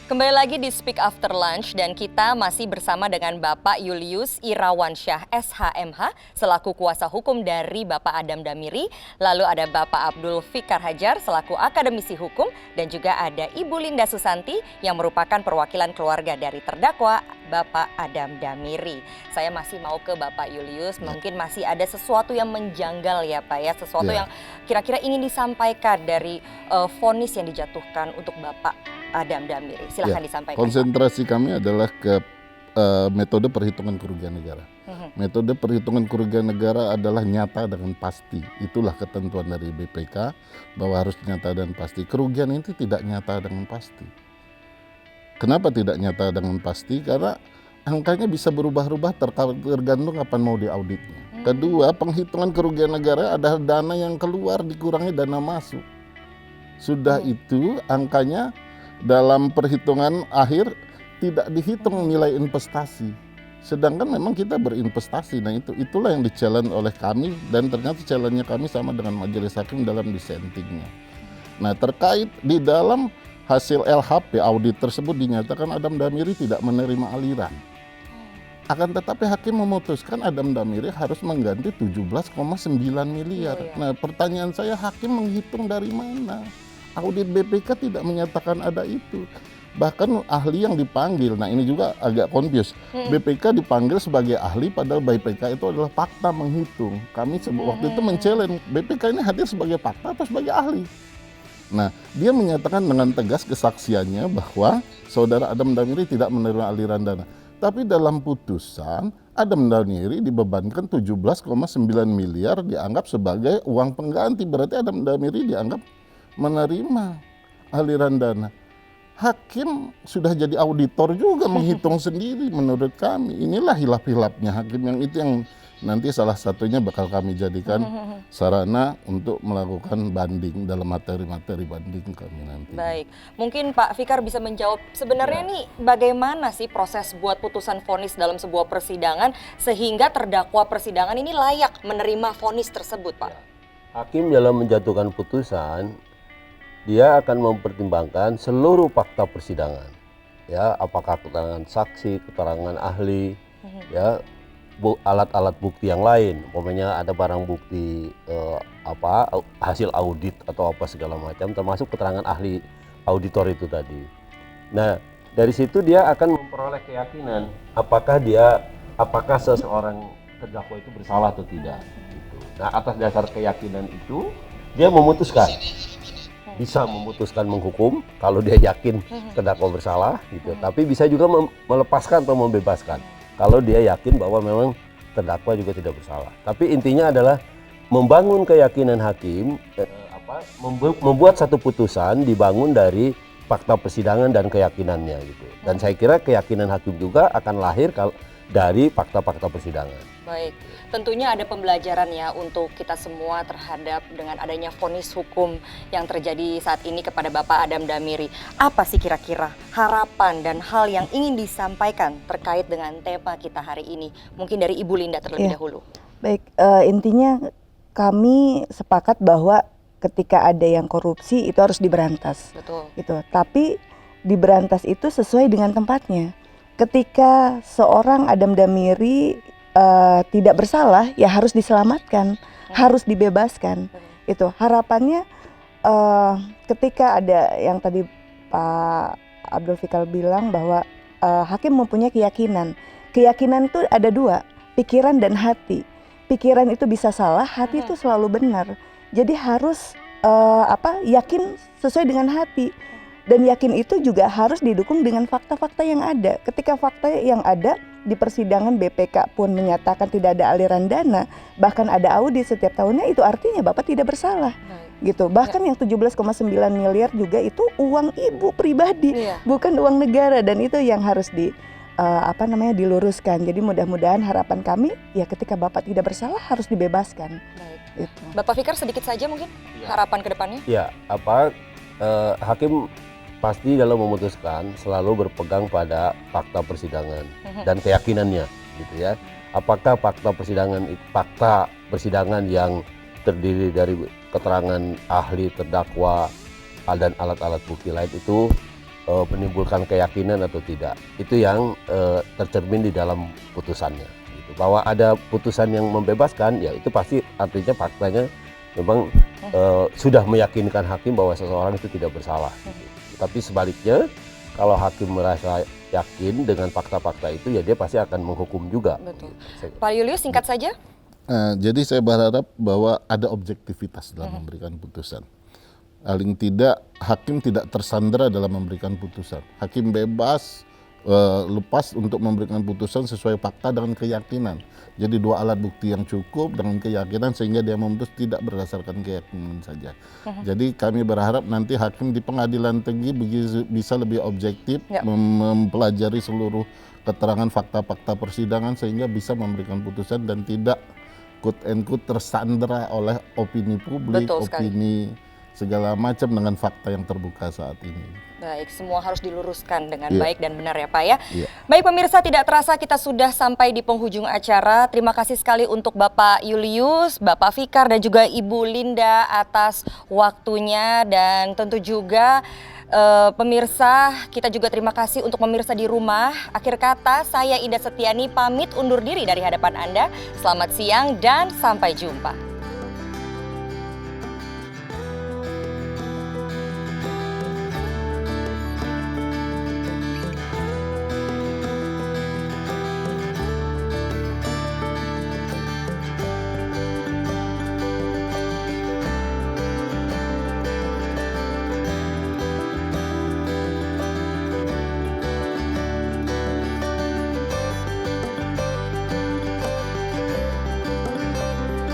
Kembali lagi di Speak After Lunch dan kita masih bersama dengan Bapak Julius Irawansyah SHMH selaku kuasa hukum dari Bapak Adam Damiri. Lalu ada Bapak Abdul Fikar Hajar selaku akademisi hukum dan juga ada Ibu Linda Susanti yang merupakan perwakilan keluarga dari terdakwa Bapak Adam Damiri. Saya masih mau ke Bapak Julius, mungkin masih ada sesuatu yang menjanggal ya Pak ya, sesuatu yang kira-kira ingin disampaikan dari vonis yang dijatuhkan untuk Bapak Adam Damiri. Silahkan disampaikan. Konsentrasi kami adalah ke metode perhitungan kerugian negara. Metode perhitungan kerugian negara adalah nyata dengan pasti. Itulah ketentuan dari BPK bahwa harus nyata dan pasti. Kerugian itu tidak nyata dengan pasti. Kenapa tidak nyata dengan pasti? Karena angkanya bisa berubah-ubah tergantung kapan mau diauditnya. Kedua, penghitungan kerugian negara adalah dana yang keluar dikurangi dana masuk. Sudah itu angkanya dalam perhitungan akhir tidak dihitung nilai investasi. Sedangkan memang kita berinvestasi. Nah itulah yang di-challenge oleh kami dan ternyata challenge-nya kami sama dengan majelis hakim dalam dissentingnya. Nah terkait di dalam hasil LHP audit tersebut dinyatakan Adam Damiri tidak menerima aliran. Akan tetapi hakim memutuskan Adam Damiri harus mengganti 17,9 miliar. Nah pertanyaan saya, hakim menghitung dari mana? Audit BPK tidak menyatakan ada itu. Bahkan ahli yang dipanggil, nah ini juga agak confused. BPK dipanggil sebagai ahli padahal BPK itu adalah fakta menghitung. Kami waktu itu men-challenge, BPK ini hadir sebagai fakta atau sebagai ahli? Nah, dia menyatakan dengan tegas kesaksiannya bahwa saudara Adam Damiri tidak menerima aliran dana. Tapi dalam putusan, Adam Damiri dibebankan 17,9 miliar dianggap sebagai uang pengganti. Berarti Adam Damiri dianggap menerima aliran dana. Hakim sudah jadi auditor juga menghitung sendiri menurut kami. Inilah hilaf-hilafnya hakim yang itu yang nanti salah satunya bakal kami jadikan sarana untuk melakukan banding dalam materi-materi banding kami nanti. Baik, mungkin Pak Fikar bisa menjawab sebenarnya nih bagaimana sih proses buat putusan vonis dalam sebuah persidangan sehingga terdakwa persidangan ini layak menerima vonis tersebut Pak? Hakim dalam menjatuhkan putusan dia akan mempertimbangkan seluruh fakta persidangan, ya apakah keterangan saksi, keterangan ahli, ya alat-alat bukti yang lain, umpamanya ada barang bukti hasil audit atau apa segala macam, termasuk keterangan ahli auditor itu tadi. Nah dari situ dia akan memperoleh keyakinan apakah seseorang terdakwa itu bersalah atau tidak. Gitu. Nah atas dasar keyakinan itu dia memutuskan. Bisa memutuskan menghukum kalau dia yakin terdakwa bersalah gitu. Tapi bisa juga melepaskan atau membebaskan kalau dia yakin bahwa memang terdakwa juga tidak bersalah. Tapi intinya adalah membangun keyakinan hakim, membuat satu putusan dibangun dari fakta persidangan dan keyakinannya gitu. Dan saya kira keyakinan hakim juga akan lahir dari fakta-fakta persidangan. Baik, tentunya ada pembelajaran ya untuk kita semua terhadap dengan adanya vonis hukum yang terjadi saat ini kepada Bapak Adam Damiri. Apa sih kira-kira harapan dan hal yang ingin disampaikan terkait dengan tema kita hari ini? Mungkin dari Ibu Linda terlebih dahulu. Baik, intinya kami sepakat bahwa ketika ada yang korupsi itu harus diberantas. Betul. Gitu. Tapi diberantas itu sesuai dengan tempatnya. Ketika seorang Adam Damiri tidak bersalah, ya harus diselamatkan, harus dibebaskan. Itu harapannya ketika ada yang tadi Pak Abdul Fikar bilang bahwa hakim mempunyai keyakinan. Keyakinan itu ada dua, pikiran dan hati. Pikiran itu bisa salah, hati itu selalu benar. Jadi harus yakin sesuai dengan hati. Dan yakin itu juga harus didukung dengan fakta-fakta yang ada. Ketika fakta yang ada di persidangan BPK pun menyatakan tidak ada aliran dana, bahkan ada audit setiap tahunnya, itu artinya Bapak tidak bersalah. Gitu. Bahkan yang 17,9 miliar juga itu uang ibu pribadi, bukan uang negara, dan itu yang harus diluruskan. Jadi mudah-mudahan harapan kami ya ketika Bapak tidak bersalah harus dibebaskan. Gitu. Bapak Fikar sedikit saja mungkin harapan ke depannya? Ya, hakim pasti dalam memutuskan selalu berpegang pada fakta persidangan dan keyakinannya, gitu ya. Apakah fakta persidangan yang terdiri dari keterangan ahli terdakwa dan alat-alat bukti lain itu menimbulkan keyakinan atau tidak. Itu yang tercermin di dalam putusannya. Gitu. Bahwa ada putusan yang membebaskan, ya itu pasti artinya faktanya memang sudah meyakinkan hakim bahwa seseorang itu tidak bersalah. Gitu. Tapi sebaliknya, kalau hakim merasa yakin dengan fakta-fakta itu, ya dia pasti akan menghukum juga. Betul. Gitu. Pak Julius, singkat saja. Jadi saya berharap bahwa ada objektivitas dalam memberikan putusan. Paling tidak hakim tidak tersandera dalam memberikan putusan. Hakim bebas, lepas untuk memberikan putusan sesuai fakta dengan keyakinan. Jadi dua alat bukti yang cukup dengan keyakinan sehingga dia memutus tidak berdasarkan keyakinan saja. Jadi kami berharap nanti hakim di pengadilan tinggi bisa lebih objektif, mempelajari seluruh keterangan fakta-fakta persidangan sehingga bisa memberikan putusan dan tidak quote and quote tersandera oleh opini publik, opini segala macam dengan fakta yang terbuka saat ini. Baik, semua harus diluruskan dengan baik dan benar ya Pak ya. Iya. Baik pemirsa, tidak terasa kita sudah sampai di penghujung acara. Terima kasih sekali untuk Bapak Julius, Bapak Fikar dan juga Ibu Linda atas waktunya, dan tentu juga pemirsa, kita juga terima kasih untuk pemirsa di rumah. Akhir kata, saya Ida Setiani pamit undur diri dari hadapan Anda. Selamat siang dan sampai jumpa.